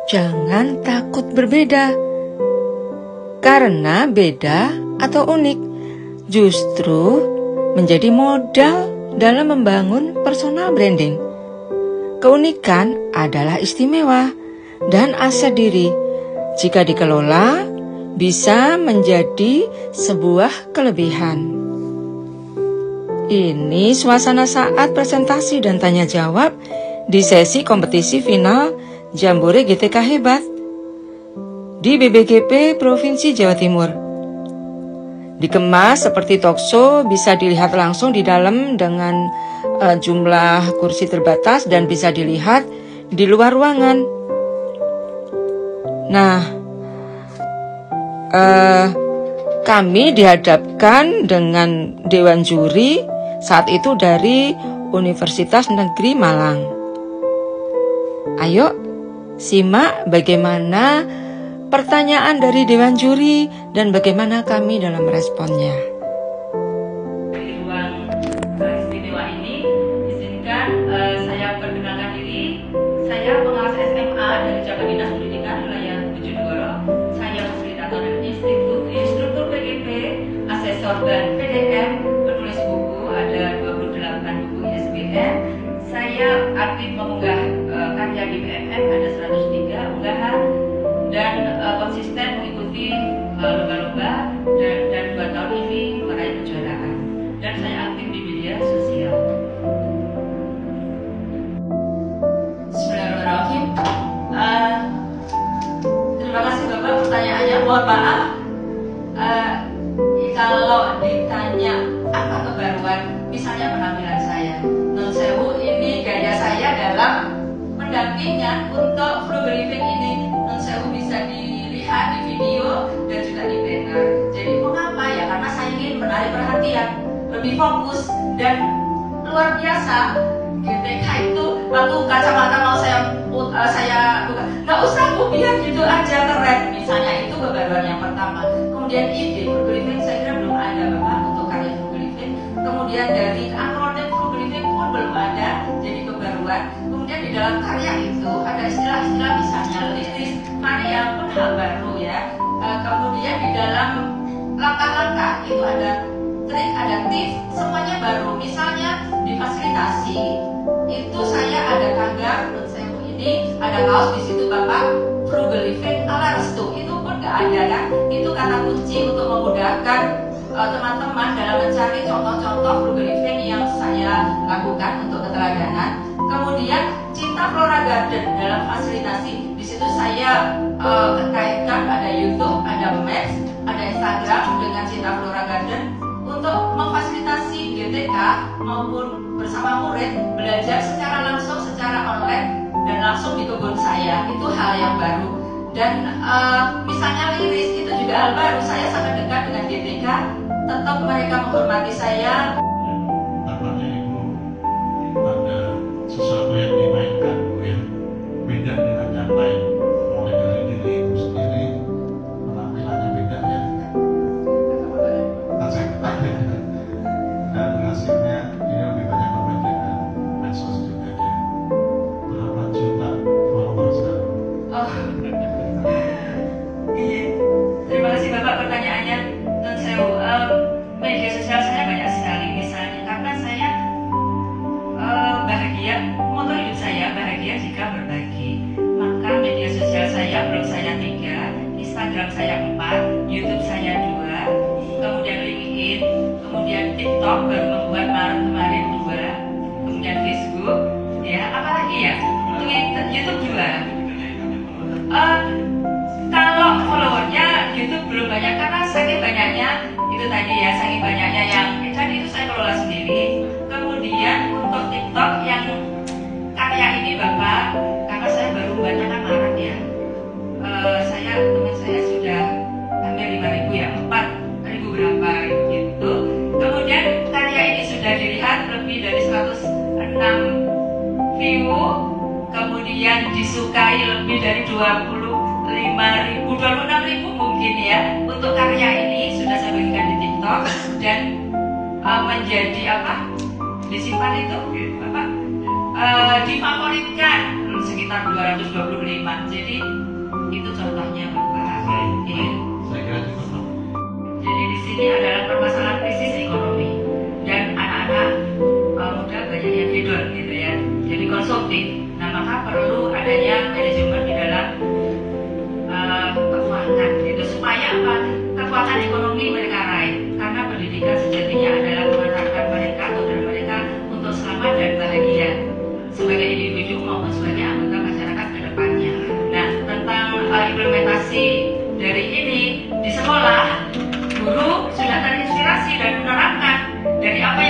Jangan takut berbeda, karena beda atau unik justru menjadi modal dalam membangun personal branding. Keunikan adalah istimewa dan aset diri. Jika dikelola, bisa menjadi sebuah kelebihan. Ini suasana saat presentasi dan tanya jawab di sesi kompetisi final Jambore GTK Hebat di BBGP Provinsi Jawa Timur. Dikemas seperti talkshow, bisa dilihat langsung di dalam dengan jumlah kursi terbatas dan bisa dilihat di luar ruangan. Nah, kami dihadapkan dengan Dewan Juri saat itu dari Universitas Negeri Malang. Ayo, simak bagaimana pertanyaan dari Dewan Juri dan bagaimana kami dalam meresponnya. Di ruang istimewa ini, izinkan saya perkenalkan diri. Saya pengawas SMA dari Cabang Dinas Pendidikan Wilayah Bojonegoro. Saya fasilitator instruktur PGP, asesor dan PDM, penulis buku, ada 28 buku ISBN. Saya aktif mengunggah karya di BMM, ada 103 unggahan, dan konsisten mengikuti lomba-lomba dan 2 tahun ini meraih kejuaraan. Dan saya aktif di media sosial. Bismillahirrahmanirrahim. Terima kasih Bapak pertanyaannya. Mohon maaf kalau ditanya apa kebaruan, misalnya penampilan saya. Nun sewu, ini gaya saya dalam pendampingan untuk Flu Briefing ini. Nun sewu bisa dilihat di video dan juga di banner. Jadi mengapa ya? Karena saya ingin menarik perhatian, lebih fokus dan luar biasa. GTK itu waktu kacamata mau saya buka, nggak usah Bu, biar gitu aja keren. Misalnya itu kebaruan yang pertama. Kemudian ide Flu Briefing saya kira belum ada Bapak untuk karya Flu Briefing. Kemudian dari akronim Flu Briefing pun belum ada, jadi kebaruan. Kemudian di dalam karya itu ada istilah-istilah misalnya liris, Maria pun hal baru ya. Kemudian di dalam langkah-langkah itu ada trik, ada tips, semuanya baru. Misalnya di fasilitasi itu saya ada tagar, menurut saya ini ada kaos di situ Bapak Frugal Living ala restu, itu pun nggak ada kan? Itu kata kunci untuk memudahkan teman-teman dalam mencari contoh-contoh Frugal Living yang saya lakukan untuk keteladanan. Kemudian Cinta Flora Garden dalam fasilitasi, di situ saya kaitkan ada YouTube, ada Maps, ada Instagram dengan Cinta Flora Garden untuk memfasilitasi GTK maupun bersama murid belajar secara langsung, secara online dan langsung di kebun saya. Itu hal yang baru. Dan misalnya liris itu juga hal baru. Saya sangat dekat dengan GTK, tetap mereka menghormati saya. Tampaknya Ibu ada sesuatu yang dimainkan Bu ya, beda dengan yang lain. Mulai dari diri Ibu sendiri, penampilannya beda ya. Dan hasilnya ini lebih banyak membandingkan medsos juga ya. Berapa juta followers sekarang? Oh, iya. Terima kasih Bapak pertanyaannya. Dan saya media sosial saya banyak sekali. Misalnya karena saya bahagia, moto hidup saya bahagia jika berbagi. Maka media sosial saya, blog saya 3, Instagram saya 4, YouTube saya 2, kemudian LinkedIn, kemudian TikTok baru membuat Maret kemarin 2, kemudian Facebook, ya apalagi ya, Twitter, YouTube 2. Kalau followernya YouTube belum banyak karena saking banyaknya itu tadi ya, saking banyaknya yang jadi itu saya kelola sendiri. Kemudian untuk TikTok yang karya ini Bapak, karena saya baru membacakan Maret ya, teman saya sudah hampir 5.000 ya, 4.000 berapa gitu. Kemudian karya ini sudah dilihat lebih dari 106 view, kemudian disukai lebih dari 26.000 mungkin ya. Untuk karya ini sudah saya bagikan di TikTok dan menjadi apa? Disimpan itu, Bapak? Difavoritkan sekitar sekitar 225. Jadi itu contohnya Bapak. Ya. Saya kira cukup, Pak. Jadi di sini adalah permasalahan krisis ekonomi dan anak-anak muda banyak yang hedon gitu ya. Jadi konsumtif. Nah maka perlu adanya manajemen di dalam keuangan gitu supaya apa? Kekuatan ekonomi mereka raih. Karena pendidikan sejatinya adalah mengantarkan mereka atau dari mereka untuk selamat dan bahagia sebagai individu maupun sebagai anggota masyarakat ke depannya. Nah tentang implementasi dari ini di sekolah, guru sudah terinspirasi dan menerapkan dari apa